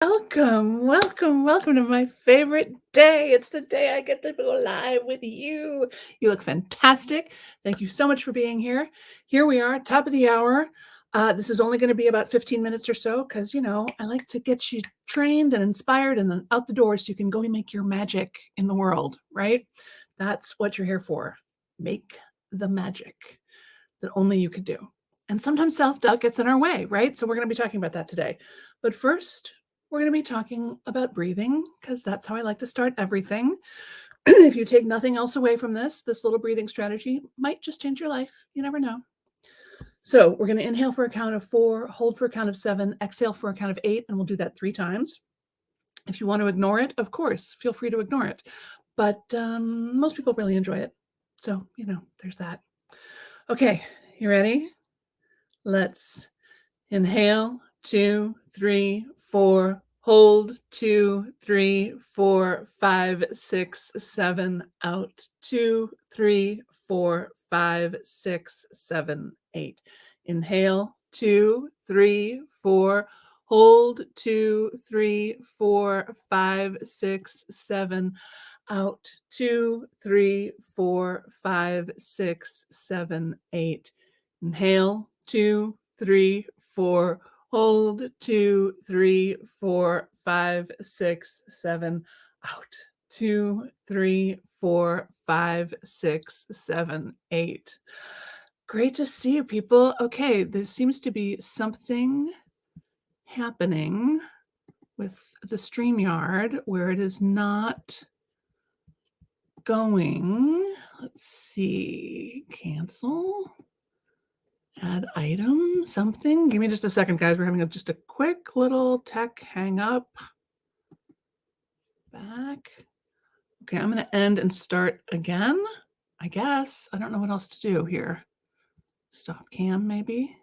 Welcome, welcome, welcome to my favorite day. It's the day I get to go live with you. You look fantastic. Thank you so much for being here. Here we are, top of the hour. This is only going to be about 15 minutes or so because, I like to get you trained and inspired and then out the door so you can go and make your magic in the world, right? That's what you're here for. Make the magic that only you could do. And sometimes self-doubt gets in our way, right? So we're going to be talking about that today. But first, we're going to be talking about breathing because that's how I like to start everything. If you take nothing else away from this little breathing strategy might just change your life. You never know. So we're going to inhale for a count of 4, hold for a count of 7, exhale for a count of 8, and we'll do that 3 times. If you want to ignore it, of course, feel free to ignore it. But most people really enjoy it. So, there's that. Okay, you ready? Let's inhale, 2, 3, 4, hold, 2, 3, 4, 5, 6, 7, out, 2, 3, 4, 5, 6, 7, 8. Inhale, 2, 3, 4, hold, 2, 3, 4, 5, 6, 7, out, 2, 3, 4, 5, 6, 7, 8. Inhale, 2, 3, 4, hold, 2, 3, 4, 5, 6, 7, out, 2, 3, 4, 5, 6, 7, 8. Great to see you, people. Okay, there seems to be something happening with the StreamYard where it is not going. Let's see, cancel. Add item, something. Give me just a second, guys. We're having just a quick little tech hang up. Back. Okay, I'm going to end and start again, I guess. I don't know what else to do here. Stop cam, maybe.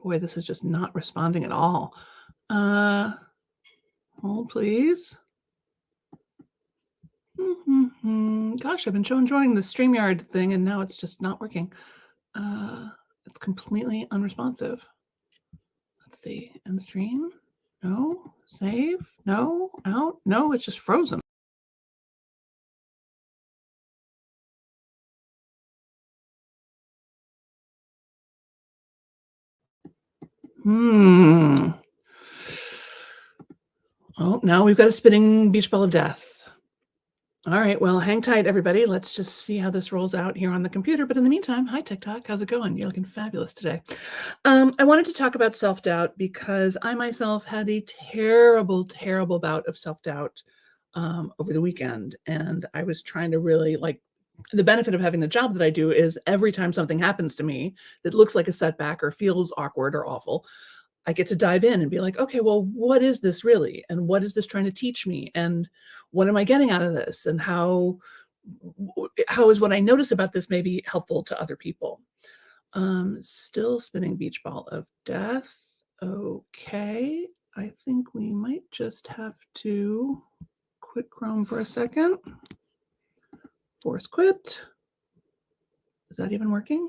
Boy, this is just not responding at all. Hold, please. Gosh, I've been enjoying the StreamYard thing, and now it's just not working. It's completely unresponsive. Let's see. End stream. No. Save. No. Out. No, it's just frozen. Oh, now we've got a spinning beach ball of death. All right, well, hang tight, everybody. Let's just see how this rolls out here on the computer. But in the meantime, hi, TikTok. How's it going? You're looking fabulous today. I wanted to talk about self-doubt because I myself had a terrible, terrible bout of self-doubt over the weekend. And I was trying to really the benefit of having the job that I do is every time something happens to me that looks like a setback or feels awkward or awful, I get to dive in and be like, okay, well, what is this really? And what is this trying to teach me? And what am I getting out of this? And how is what I notice about this maybe helpful to other people? Still spinning beach ball of death. Okay. I think we might just have to quit Chrome for a second. Force quit. Is that even working?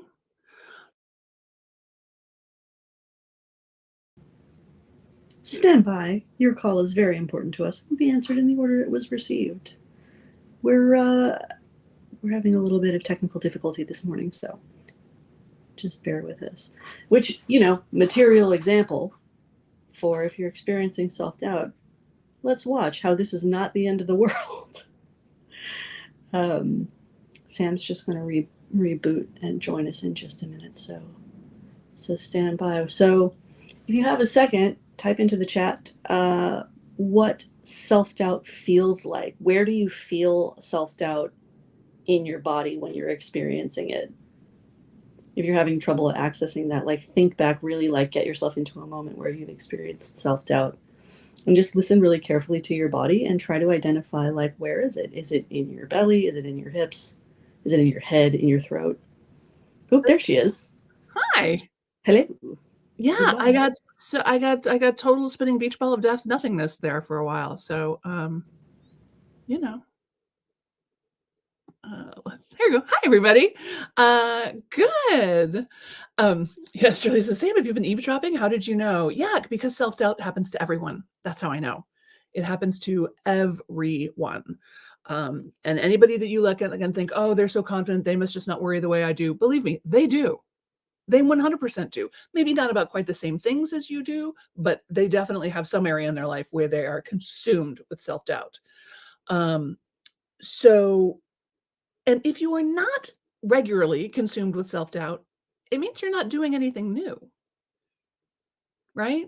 Stand by. Your call is very important to us. It will be answered in the order it was received. We're having a little bit of technical difficulty this morning, so just bear with us. Which, material example for if you're experiencing self-doubt, let's watch how this is not the end of the world. Sam's just going to reboot and join us in just a minute, so stand by. So if you have a second, type into the chat what self-doubt feels like. Where do you feel self-doubt in your body when you're experiencing it? If you're having trouble accessing that, think back, really get yourself into a moment where you've experienced self-doubt and just listen really carefully to your body and try to identify where is it? Is it in your belly? Is it in your hips? Is it in your head, in your throat? Oh, there she is. Hi. Hello. Yeah, I got total spinning beach ball of death nothingness there for a while. So, Here you go. Hi, everybody. Good. Yes, Julie's the same. Have you been eavesdropping? How did you know? Yeah, because self-doubt happens to everyone. That's how I know. It happens to everyone. And anybody that you look at and think, oh, they're so confident, they must just not worry the way I do. Believe me, they do. They 100% do. Maybe not about quite the same things as you do, but they definitely have some area in their life where they are consumed with self-doubt. So and if you are not regularly consumed with self-doubt, it means you're not doing anything new, right?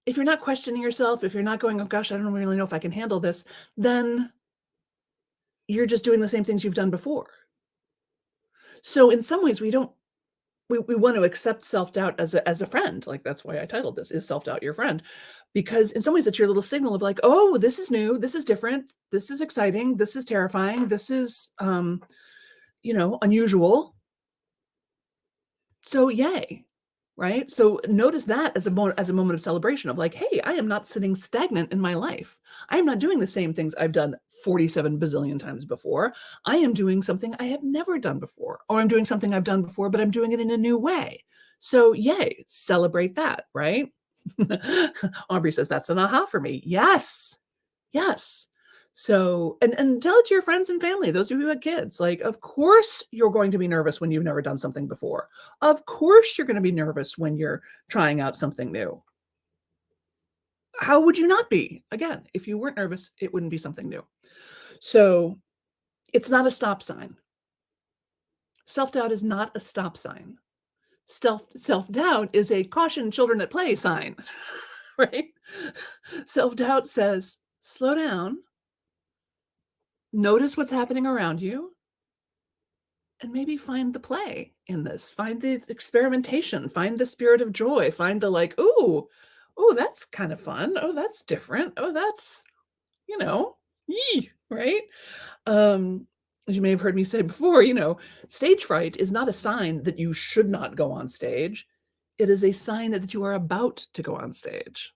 If you're not questioning yourself, if you're not going, oh gosh, I don't really know if I can handle this, then you're just doing the same things you've done before. So in some ways, we want to accept self-doubt as a friend. Like that's why I titled this, Is Self-Doubt Your Friend? Because in some ways it's your little signal of like, oh, this is new, this is different, this is exciting, this is terrifying, this is unusual. So yay, right? So notice that as a moment of celebration of like, hey, I am not sitting stagnant in my life. I am not doing the same things I've done 47 bazillion times before. I am doing something I have never done before, or I'm doing something I've done before, but I'm doing it in a new way. So yay, celebrate that, right? Aubrey says that's an aha for me. Yes. Yes. So, and tell it to your friends and family, those of you who have kids, like, of course you're going to be nervous when you've never done something before. Of course you're going to be nervous when you're trying out something new. How would you not be? Again, if you weren't nervous, it wouldn't be something new. So it's not a stop sign. Self-doubt is not a stop sign. Self-doubt is a caution children at play sign, right? Self-doubt says, slow down. Notice what's happening around you and maybe find the play in this. Find the experimentation, find the spirit of joy, find the like, oh, that's kind of fun. Oh, that's different. Oh, that's, yee, right? As you may have heard me say before, stage fright is not a sign that you should not go on stage. It is a sign that you are about to go on stage.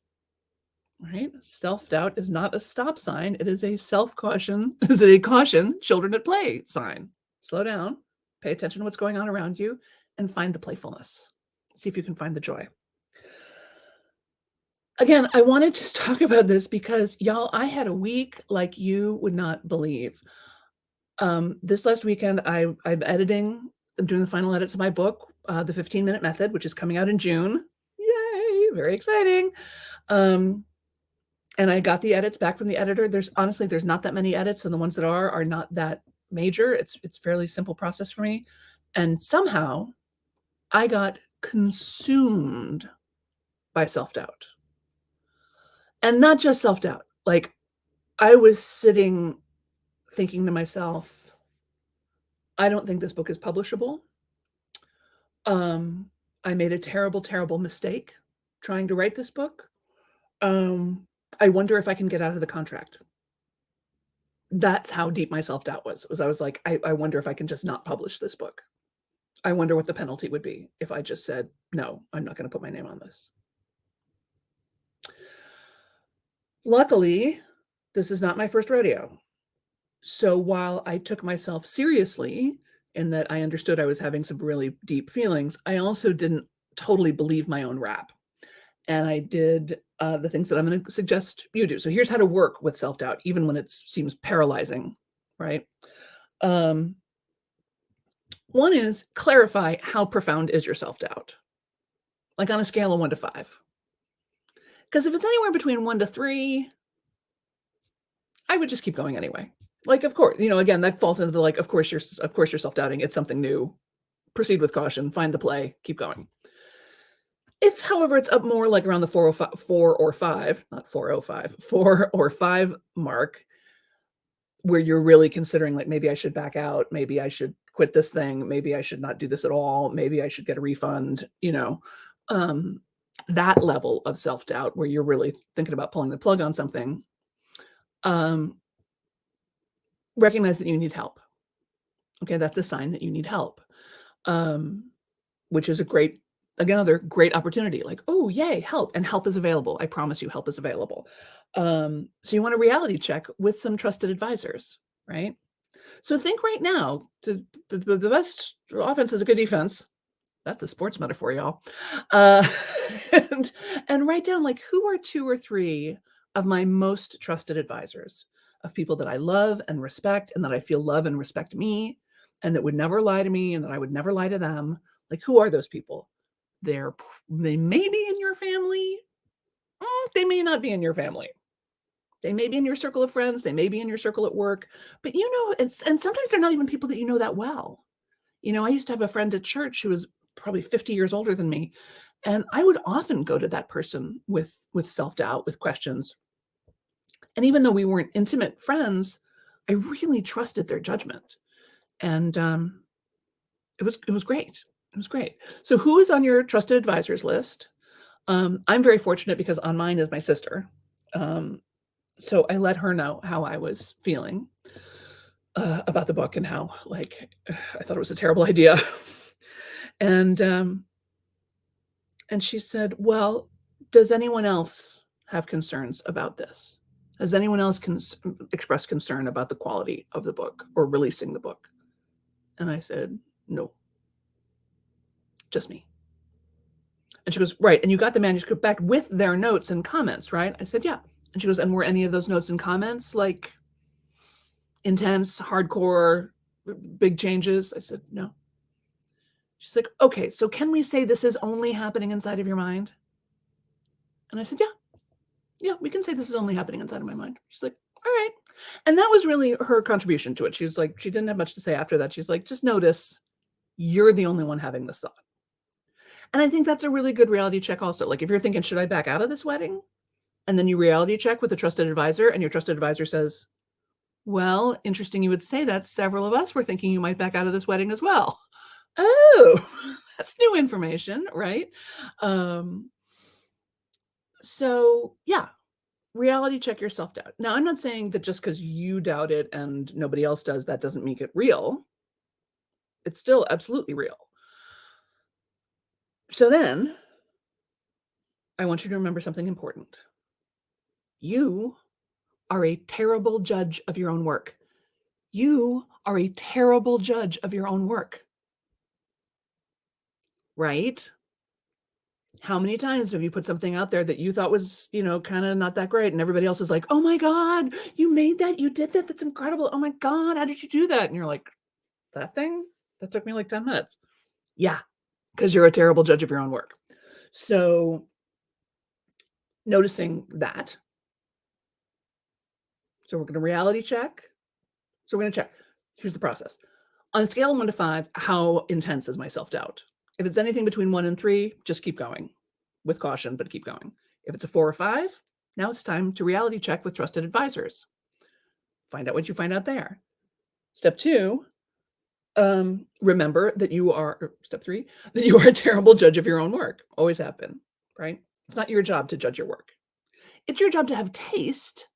Right? Self-doubt is not a stop sign. It is a self-caution. Is it a caution, children at play sign? Slow down, pay attention to what's going on around you, and find the playfulness. See if you can find the joy. Again, I want to just talk about this because, y'all, I had a week like you would not believe. This last weekend, I'm editing. I'm doing the final edits of my book, The 15-Minute Method, which is coming out in June. Yay! Very exciting. And I got the edits back from the editor. There's not that many edits, and the ones that are not that major. It's fairly simple process for me. And somehow I got consumed by self-doubt. And not just self-doubt. Like I was sitting thinking to myself, I don't think this book is publishable. I made a terrible, terrible mistake trying to write this book. I wonder if I can get out of the contract. That's how deep my self-doubt was I was like, I wonder if I can just not publish this book. I wonder what the penalty would be if I just said, no, I'm not going to put my name on this. Luckily, this is not my first rodeo. So while I took myself seriously in that I understood I was having some really deep feelings, I also didn't totally believe my own rap. And I did the things that I'm going to suggest you do. So here's how to work with self-doubt, even when it seems paralyzing, right? One is clarify how profound is your self-doubt, like on a scale of 1 to 5. Because if it's anywhere between 1 to 3, I would just keep going anyway. Like, of course, again, that falls into the like, of course you're self-doubting. It's something new. Proceed with caution. Find the play. Keep going. If, however, it's up more like around the 4 or 5, not 405, 4 or 5 mark, where you're really considering like, maybe I should back out, maybe I should quit this thing, maybe I should not do this at all, maybe I should get a refund, that level of self-doubt where you're really thinking about pulling the plug on something, recognize that you need help. Okay, that's a sign that you need help, which is another great opportunity. Like, oh, yay, help. And help is available. I promise you, help is available. So you want a reality check with some trusted advisors, right? So think right now, the best offense is a good defense. That's a sports metaphor, y'all. Uh, and, and write down like who are two or three of my most trusted advisors, of people that I love and respect, and that I feel love and respect me, and that would never lie to me, and that I would never lie to them. Like, who are those people? They may be in your family. They may not be in your family. They may be in your circle of friends. They may be in your circle at work. But and sometimes they're not even people that you know that well. I used to have a friend at church who was probably 50 years older than me, and I would often go to that person with self-doubt, with questions. And even though we weren't intimate friends, I really trusted their judgment. And it was great. It was great. So who is on your trusted advisors list? I'm very fortunate because on mine is my sister. So I let her know how I was feeling about the book and how I thought it was a terrible idea. And she said, "Well, does anyone else have concerns about this? Has anyone else expressed concern about the quality of the book or releasing the book?" And I said, "No, just me." And she goes, "Right, and you got the manuscript back with their notes and comments, right?" I said, "Yeah." And she goes, "And were any of those notes and comments like intense, hardcore, big changes?" I said, "No." She's like, "Okay, so can we say this is only happening inside of your mind?" And I said, "Yeah, we can say this is only happening inside of my mind." She's like, "All right." And that was really her contribution to it. She was like, she didn't have much to say after that. She's like, "Just notice you're the only one having this thought." And I think that's a really good reality check also. Like if you're thinking, should I back out of this wedding? And then you reality check with a trusted advisor, and your trusted advisor says, "Well, interesting you would say that. Several of us were thinking you might back out of this wedding as well." Oh, that's new information, right? Um, so yeah, reality check your self-doubt. Now, I'm not saying that just because you doubt it and nobody else does, that doesn't make it real. It's still absolutely real. So then I want you to remember something important. You are a terrible judge of your own work. You are a terrible judge of your own work, right? How many times have you put something out there that you thought was, kind of not that great, and everybody else is like, "Oh my God, you made that, you did that, that's incredible. Oh my God, how did you do that?" And you're like, "That thing? That took me like 10 minutes." Yeah, because you're a terrible judge of your own work. So noticing that. So we're going to reality check. So we're going to check. Here's the process. On a scale of 1 to 5, how intense is my self-doubt? If it's anything between 1 and 3, just keep going with caution, but keep going. If it's a 4 or 5, now it's time to reality check with trusted advisors. Find out what you find out there. Step 2, remember that step 3, that you are a terrible judge of your own work. Always have been, right? It's not your job to judge your work. It's your job to have taste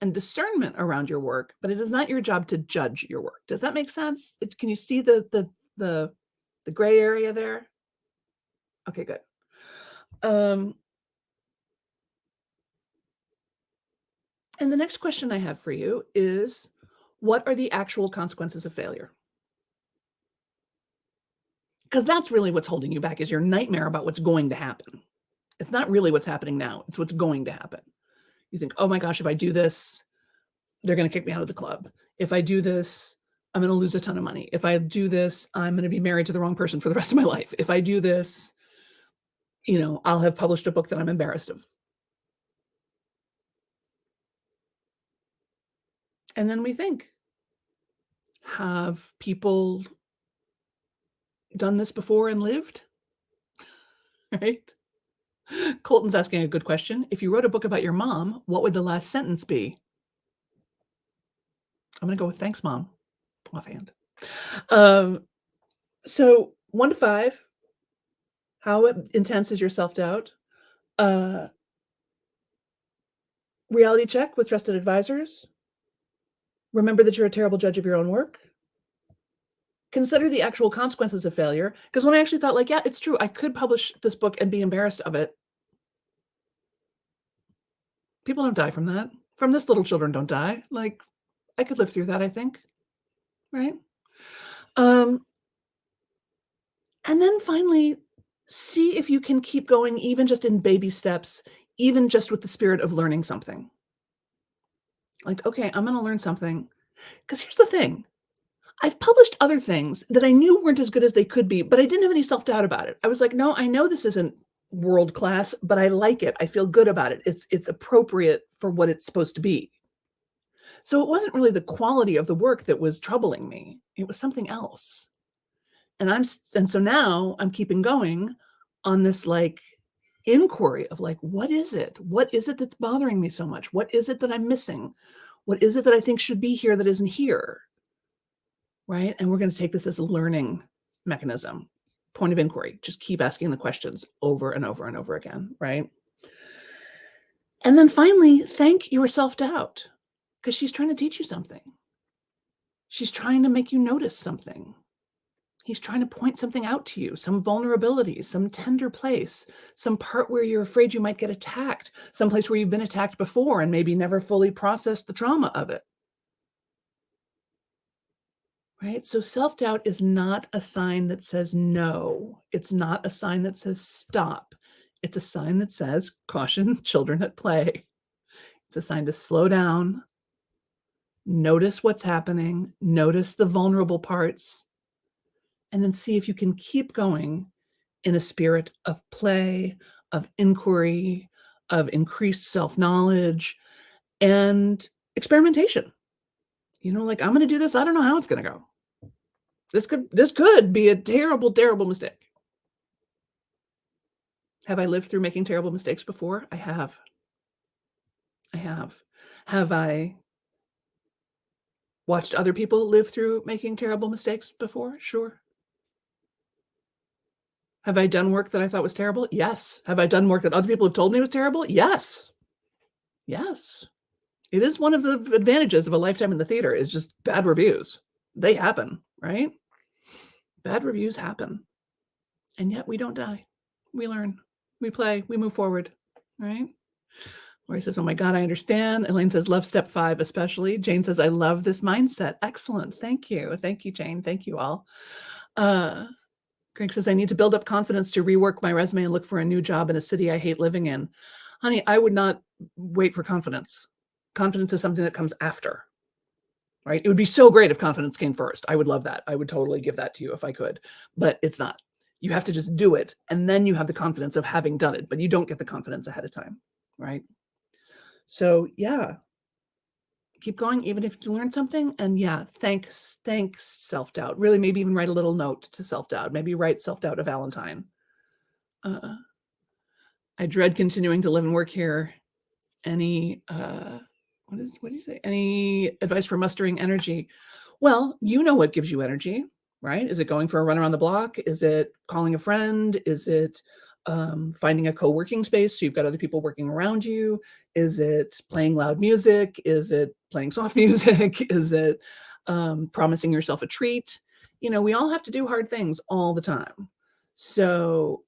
and discernment around your work, but it is not your job to judge your work. Does that make sense? Can you see the gray area there? Okay, good. And the next question I have for you is, what are the actual consequences of failure? Because that's really what's holding you back, is your nightmare about what's going to happen. It's not really what's happening now. It's what's going to happen. You think, "Oh my gosh, if I do this, they're going to kick me out of the club. If I do this, I'm going to lose a ton of money. If I do this, I'm going to be married to the wrong person for the rest of my life. If I do this, I'll have published a book that I'm embarrassed of." And then we think, have people done this before and lived? Right? Colton's asking a good question. If you wrote a book about your mom, what would the last sentence be? I'm going to go with "Thanks, Mom." Offhand. So 1 to 5, how intense is your self-doubt? Reality check with trusted advisors. Remember that you're a terrible judge of your own work. Consider the actual consequences of failure. Because when I actually thought, yeah, it's true, I could publish this book and be embarrassed of it. People don't die from that. From this, little children don't die. I could live through that, I think. right? Um, and then finally, see if you can keep going even just in baby steps, even just with the spirit of learning something. Like, okay, I'm going to learn something. Because here's the thing, I've published other things that I knew weren't as good as they could be, but I didn't have any self doubt about it. I was like, no, I know this isn't world class, but I like it. I feel good about it. It's appropriate for what it's supposed to be. So it wasn't really the quality of the work that was troubling me. It was something else. And so now I'm keeping going on this like inquiry of like, what is it? What is it that's bothering me so much? What is it that I'm missing? What is it that I think should be here that isn't here? Right? And we're going to take this as a learning mechanism, point of inquiry. Just keep asking the questions over and over and over again, right? And then finally, thank your self-doubt because she's trying to teach you something. She's trying to make you notice something. He's trying to point something out to you, some vulnerability, some tender place, some part where you're afraid you might get attacked, some place where you've been attacked before and maybe never fully processed the trauma of it. Right? So self-doubt is not a sign that says no. It's not a sign that says stop. It's a sign that says caution, children at play. It's a sign to slow down, notice what's happening, notice the vulnerable parts, and then see if you can keep going in a spirit of play, of inquiry, of increased self-knowledge, and experimentation. Like, I'm going to do this. I don't know how it's going to go. This could be a terrible, terrible mistake. Have I lived through making terrible mistakes before? I have. Have I watched other people live through making terrible mistakes before? Sure. Have I done work that I thought was terrible? Yes. Have I done work that other people have told me was terrible? Yes. Yes. It is one of the advantages of a lifetime in the theater is just bad reviews. They happen, right? Bad reviews happen. And yet we don't die. We learn. We play. We move forward, right? Lori says, oh my God, I understand. Elaine says, love step 5 especially. Jane says, I love this mindset. Excellent. Thank you. Thank you, Jane. Thank you all. Greg says, I need to build up confidence to rework my resume and look for a new job in a city I hate living in. Honey, I would not wait for confidence. Confidence is something that comes after, right? It would be so great if confidence came first. I would love that. I would totally give that to you if I could, but it's not. You have to just do it. And then you have the confidence of having done it, but you don't get the confidence ahead of time, right? So yeah, keep going, even if you learn something. And yeah, thanks self-doubt. Really, maybe even write a little note to self-doubt. Maybe write self-doubt a Valentine. I dread continuing to live and work here. Any, what do you say? Any advice for mustering energy? Well, you know what gives you energy, right? Is it going for a run around the block? Is it calling a friend? Is it finding a co-working space so you've got other people working around you? Is it playing loud music? Is it playing soft music? Is it promising yourself a treat? We all have to do hard things all the time. So,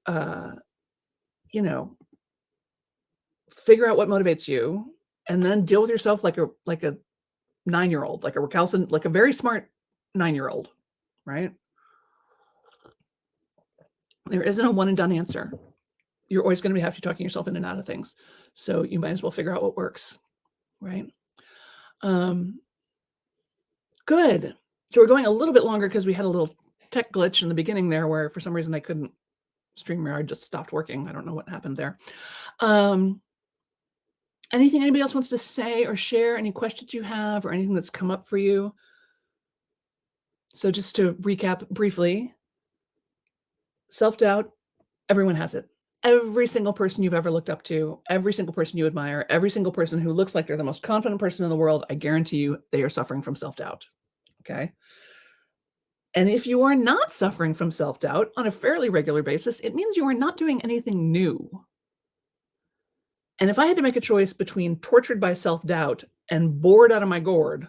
figure out what motivates you and then deal with yourself like a 9-year-old, like a recalcitrant, like a very smart 9-year-old, right? There isn't a one and done answer. You're always going to have to talking yourself in and out of things. So you might as well figure out what works, right? Good. So we're going a little bit longer because we had a little tech glitch in the beginning there where for some reason I couldn't StreamYard just stopped working. I don't know what happened there. Anything anybody else wants to say or share? Any questions you have or anything that's come up for you? So just to recap briefly, self-doubt, everyone has it. Every single person you've ever looked up to, every single person you admire, every single person who looks like they're the most confident person in the world, I guarantee you they are suffering from self-doubt, okay? And if you are not suffering from self-doubt on a fairly regular basis, it means you are not doing anything new. And if I had to make a choice between tortured by self-doubt and bored out of my gourd,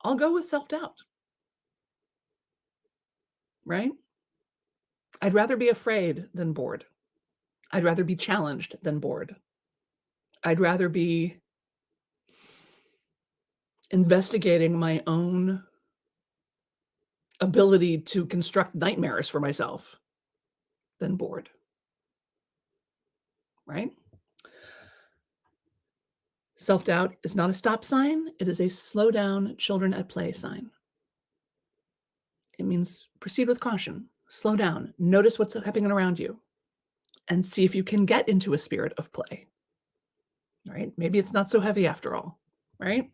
I'll go with self-doubt, right? I'd rather be afraid than bored. I'd rather be challenged than bored. I'd rather be investigating my own ability to construct nightmares for myself than bored. Right? Self-doubt is not a stop sign. It is a slow down, children at play sign. It means proceed with caution, slow down, notice what's happening around you, and see if you can get into a spirit of play. Right? Maybe it's not so heavy after all. Right?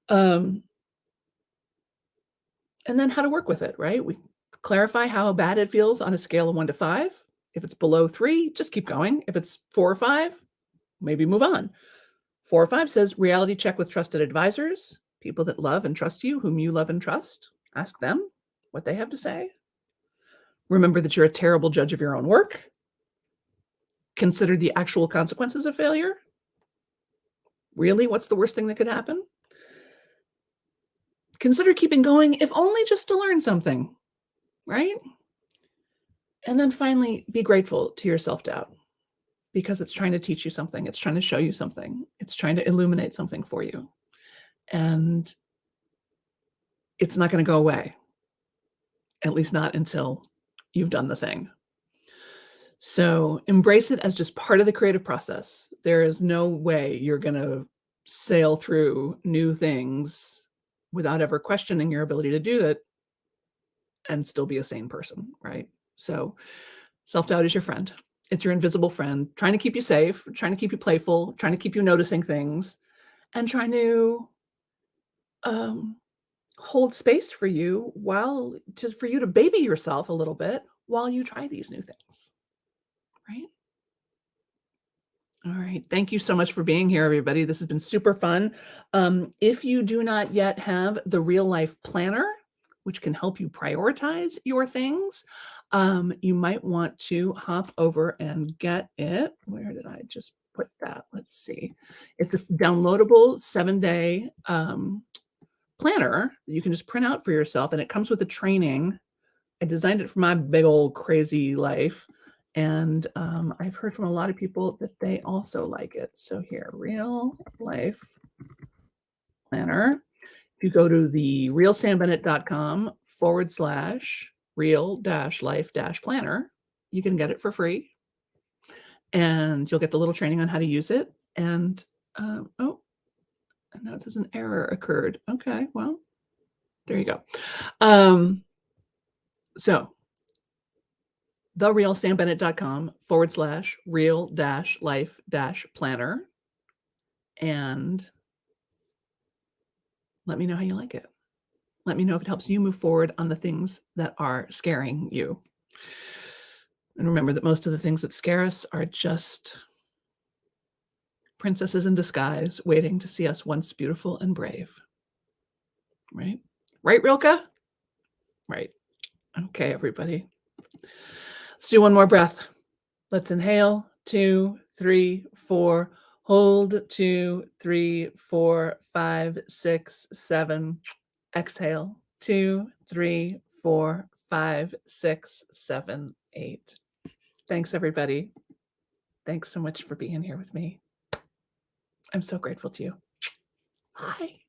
And then how to work with it, right? We clarify how bad it feels on a scale of 1 to 5. If it's below 3, just keep going. If it's 4 or 5, maybe move on. 4 or 5 says reality check with trusted advisors, people that love and trust you, whom you love and trust. Ask them what they have to say. Remember that you're a terrible judge of your own work. Consider the actual consequences of failure. Really, what's the worst thing that could happen? Consider keeping going, if only just to learn something, right? And then finally, be grateful to your self-doubt because it's trying to teach you something. It's trying to show you something. It's trying to illuminate something for you. And it's not going to go away, at least not until you've done the thing. So embrace it as just part of the creative process. There is no way you're going to sail through new things without ever questioning your ability to do it and still be a sane person, right? So self-doubt is your friend. It's your invisible friend, trying to keep you safe, trying to keep you playful, trying to keep you noticing things, and trying to hold space for you for you to baby yourself a little bit while you try these new things, right? All right. Thank you so much for being here, everybody. This has been super fun. If you do not yet have the Real Life Planner, which can help you prioritize your things, you might want to hop over and get it. Where did I just put that? Let's see. It's a downloadable 7-day planner that you can just print out for yourself, and it comes with a training. I designed it for my big old crazy life, and I've heard from a lot of people that they also like it. So here, Real Life Planner. If you go to the realsambennett.com/real-life-planner, you can get it for free, and you'll get the little training on how to use it. And oh, and now it says an error occurred. Okay, well, there you go. So therealsambennett.com/real-life-planner, and let me know how you like it. Let me know if it helps you move forward on the things that are scaring you. And remember that most of the things that scare us are just princesses in disguise waiting to see us once beautiful and brave. Right? Right, Rilke? Right. Okay, everybody. Let's do one more breath. Let's inhale. 2, 3, 4. Hold. 2, 3, 4, 5, 6, 7. Exhale. 2, 3, 4, 5, 6, 7, 8. Thanks, everybody. Thanks so much for being here with me. I'm so grateful to you. Bye.